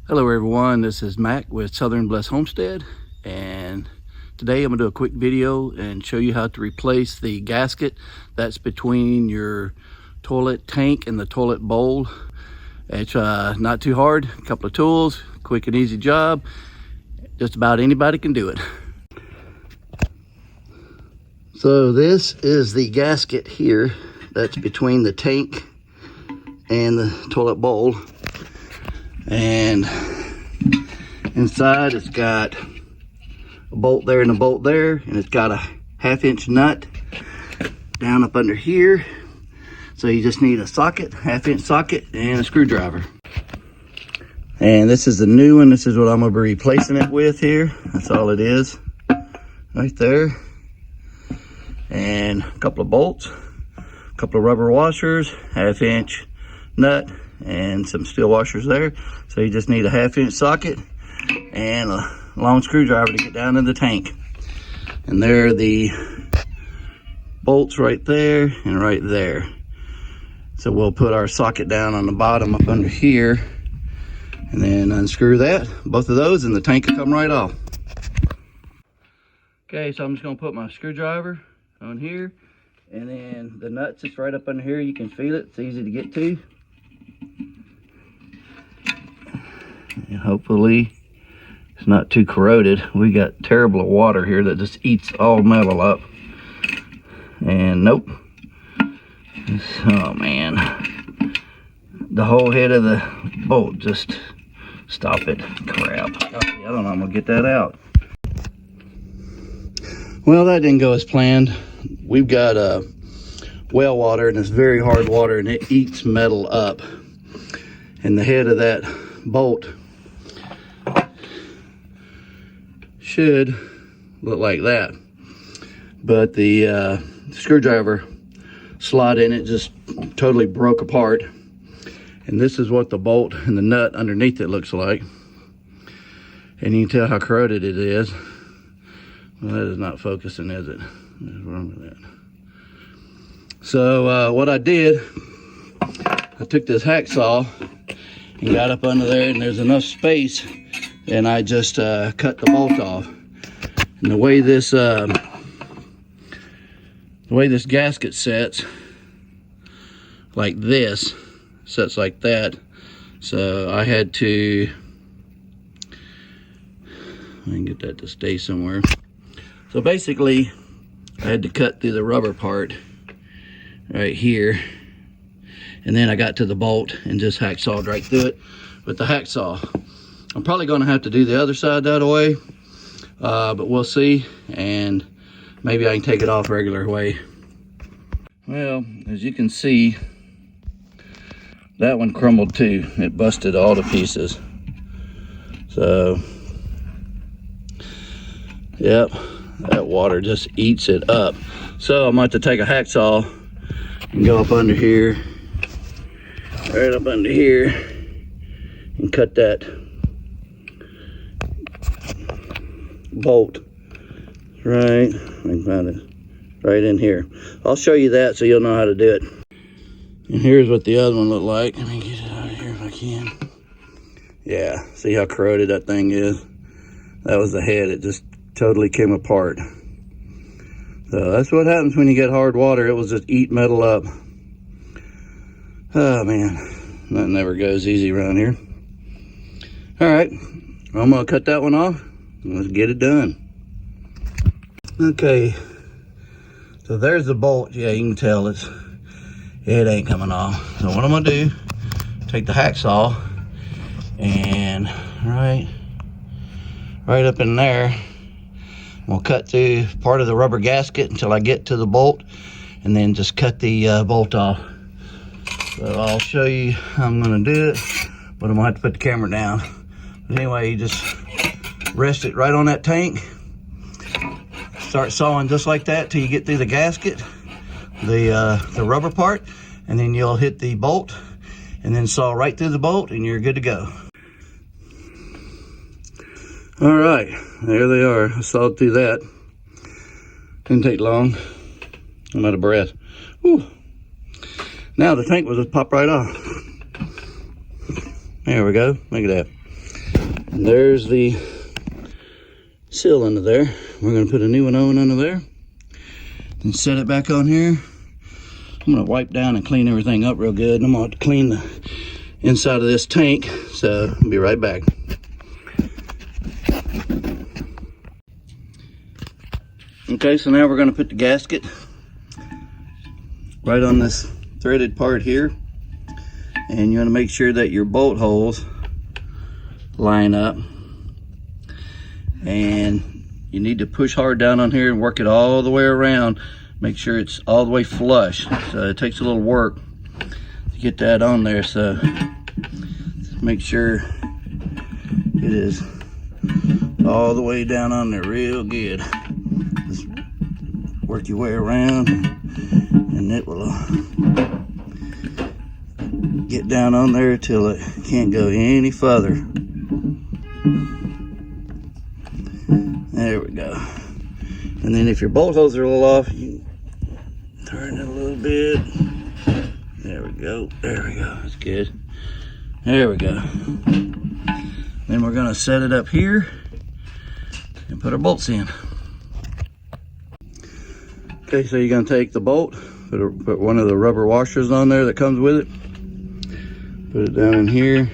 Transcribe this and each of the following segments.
Hello everyone, this is Mac with Southern Blessed Homestead, and today I'm going to do a quick video and show you how to replace the gasket that's between your toilet tank and the toilet bowl. It's not too hard, a couple of tools, quick and easy job. Just about anybody can do it. So this is the gasket here that's between the tank and the toilet bowl. And inside it's got a bolt there and a bolt there, and it's got a 1/2-inch nut down up under here. So you just need a socket, 1/2-inch socket, and a screwdriver. And this is the new one. This is what I'm going to be replacing it with here. That's all it is right there. And a couple of bolts, a couple of rubber washers, 1/2-inch nut, and some steel washers there. So you just need a 1/2-inch socket and a long screwdriver to get down in the tank. And there are the bolts right there and right there. So we'll put our socket down on the bottom up under here and then unscrew that, both of those, and the tank will come right off. Okay, so I'm just gonna put my screwdriver on here, and then the nuts is right up under here. You can feel it, it's easy to get to. And hopefully it's not too corroded. We got terrible water here that just eats all metal up. And nope. Oh man. The whole head of the bolt just stop it. Crap. I don't know, I'm gonna get that out. Well, that didn't go as planned. We've got well water, and it's very hard water, and it eats metal up. And the head of that bolt should look like that, but the screwdriver slot in it just totally broke apart. And this is what the bolt and the nut underneath it looks like, and you can tell how corroded it is. Well, that is not focusing, is it? What's wrong with that? So what I did, I took this hacksaw and got up under there, and there's enough space, and I just cut the bolt off. And the way this gasket sets like this, sets like that. So I had to, I can get that to stay somewhere. So basically I had to cut through the rubber part right here, and then I got to the bolt and just hacksawed right through it with the hacksaw. I'm probably going to have to do the other side that way, but we'll see, and maybe I can take it off regular way. Well, as you can see, that one crumbled too. It busted all to pieces. So, yep, that water just eats it up. So I'm going to have to take a hacksaw and go up under here, right up under here, and cut that bolt right, I can find it, right in here. I'll show you that so you'll know how to do it. And here's what the other one looked like. Let me get it out of here if I can. Yeah, see how corroded that thing is? That was the head. It just totally came apart. So that's what happens when you get hard water. It will just eat metal up. Oh man, nothing ever goes easy around here. All right, I'm gonna cut that one off. Let's get it done. Okay, so there's the bolt. Yeah, you can tell it ain't coming off. So what I'm gonna do, take the hacksaw and right up in there, we'll cut through part of the rubber gasket until I get to the bolt, and then just cut the bolt off. So I'll show you how I'm gonna do it, but I'm gonna have to put the camera down. But anyway, you just rest it right on that tank. Start sawing just like that till you get through the gasket, the rubber part, and then you'll hit the bolt, and then saw right through the bolt, and you're good to go. All right, there they are. I sawed through that. Didn't take long. I'm out of breath. Whew. Now the tank will just pop right off. There we go. Look at that. And there's the seal under there. We're going to put a new one on under there and set it back on here. I'm going to wipe down and clean everything up real good. I'm going to clean the inside of this tank, so I'll be right back. Okay, so now we're going to put the gasket right on this threaded part here, and you want to make sure that your bolt holes line up, and you need to push hard down on here and work it all the way around. Make sure it's all the way flush. So it takes a little work to get that on there, so make sure it is all the way down on there real good. Just work your way around and it will get down on there till it can't go any further. There we go. And then if your bolt holes are a little off, you turn it a little bit. There we go. There we go. That's good. There we go. Then we're going to set it up here and put our bolts in. Okay, so you're going to take the bolt, put one of the rubber washers on there that comes with it. Put it down in here.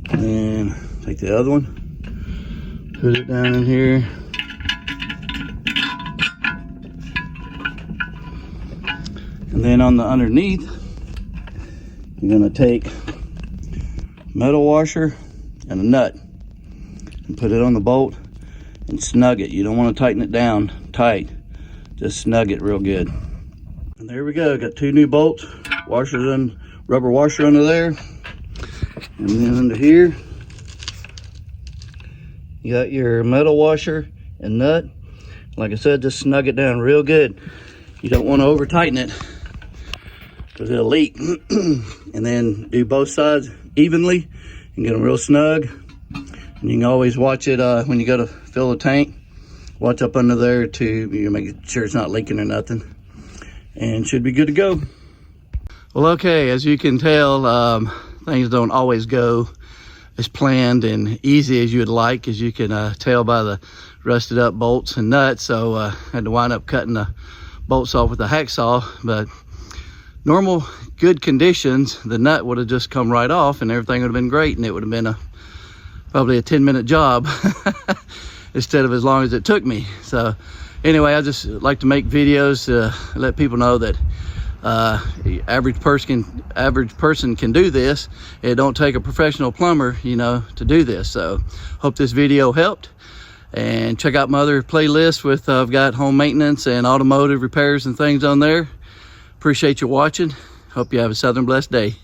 And take the other one, put it down in here. And then on the underneath, you're gonna take metal washer and a nut and put it on the bolt and snug it. You don't want to tighten it down tight, just snug it real good. And there we go, got two new bolts, washers and rubber washer under there. And then under here, you got your metal washer and nut. Like I said, just snug it down real good. You don't want to over tighten it because it'll leak. And then do both sides evenly and get them real snug. And you can always watch it when you go to fill the tank. Watch up under there to make sure it's not leaking or nothing. And should be good to go. Well, okay, as you can tell, things don't always go as planned and easy as you would like, as you can tell by the rusted up bolts and nuts. So I had to wind up cutting the bolts off with a hacksaw. But normal good conditions, the nut would have just come right off and everything would have been great, and it would have been probably a 10-minute job instead of as long as it took me. So anyway, I just like to make videos to let people know that average person can do this. It don't take a professional plumber, to do this. So hope this video helped, and check out my other playlist with I've got home maintenance and automotive repairs and things on there. Appreciate you watching. Hope you have a southern blessed day.